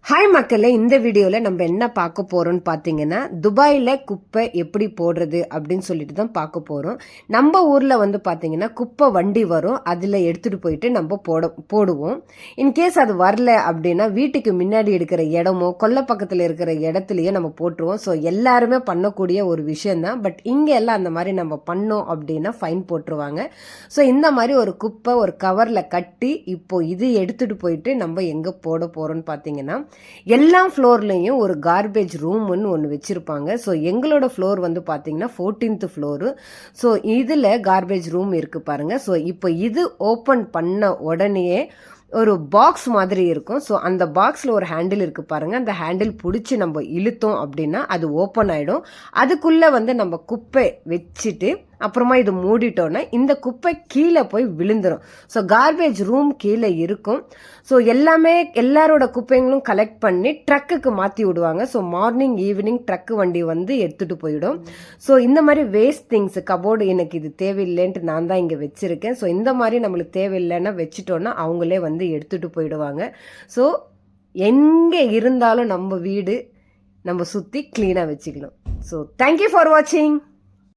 Hi மக்களே, இந்த வீடியோவில் நம்ம என்ன பார்க்க போகிறோம்னு பார்த்தீங்கன்னா, துபாயில் குப்பை எப்படி போடுறது அப்படின்னு சொல்லிட்டு தான் பார்க்க போகிறோம். நம்ம ஊரில் வந்து பார்த்தீங்கன்னா குப்பை வண்டி வரும், அதில் எடுத்துகிட்டு போயிட்டு நம்ம போடுவோம். இன்கேஸ் அது வரல அப்படின்னா வீட்டுக்கு முன்னாடி இருக்கிற இடமோ கொல்லை பக்கத்தில் இருக்கிற இடத்துலையோ நம்ம போட்டுருவோம். ஸோ எல்லாருமே பண்ணக்கூடிய ஒரு விஷயந்தான். பட் இங்கே எல்லாம் அந்த மாதிரி நம்ம பண்ணோம் அப்படின்னா ஃபைன் போட்டுருவாங்க. ஸோ இந்த மாதிரி ஒரு குப்பை ஒரு கவரில் கட்டி இப்போ இது எடுத்துகிட்டு போயிட்டு நம்ம எங்கே போட போகிறோம்னு பார்த்தீங்கன்னா, எல்லா ஃப்ளோர்லேயும் ஒரு கார்பேஜ் ரூம்னு ஒன்று வச்சுருப்பாங்க. ஸோ எங்களோட ஃப்ளோர் வந்து பார்த்தீங்கன்னா 14th ஃப்ளோரு. ஸோ இதில் கார்பேஜ் ரூம் இருக்குது பாருங்கள். ஸோ இப்போ இது ஓப்பன் பண்ண உடனேயே ஒரு பாக்ஸ் மாதிரி இருக்கும். ஸோ அந்த பாக்ஸில் ஒரு ஹேண்டில் இருக்குது பாருங்கள். அந்த ஹேண்டில் பிடிச்சி நம்ம இழுத்தோம் அப்படின்னா அது ஓப்பன் ஆகிடும். அதுக்குள்ளே வந்து நம்ம குப்பை வச்சுட்டு அப்புறமா இது மூடிட்டோன்னா இந்த குப்பை கீழே போய் விழுந்துடும். ஸோ கார்பேஜ் ரூம் கீழே இருக்கும். ஸோ எல்லாரோட குப்பைங்களும் கலெக்ட் பண்ணி ட்ரக்குக்கு மாற்றி விடுவாங்க. ஸோ மார்னிங் ஈவினிங் ட்ரக்கு வண்டி வந்து எடுத்துகிட்டு போயிடும். ஸோ இந்த மாதிரி வேஸ்ட் திங்ஸ் கபோர்டு எனக்கு இது தேவையில்லைன்ட்டு நான் தான் இங்கே வச்சுருக்கேன். ஸோ இந்த மாதிரி நம்மளுக்கு தேவையில்லைன்னா வச்சுட்டோன்னா அவங்களே வந்து எடுத்துகிட்டு போயிடுவாங்க. ஸோ எங்கே இருந்தாலும் நம்ம வீடு நம்ம சுற்றி க்ளீனாக வச்சுக்கணும். ஸோ தேங்க்யூ ஃபார் வாட்சிங்.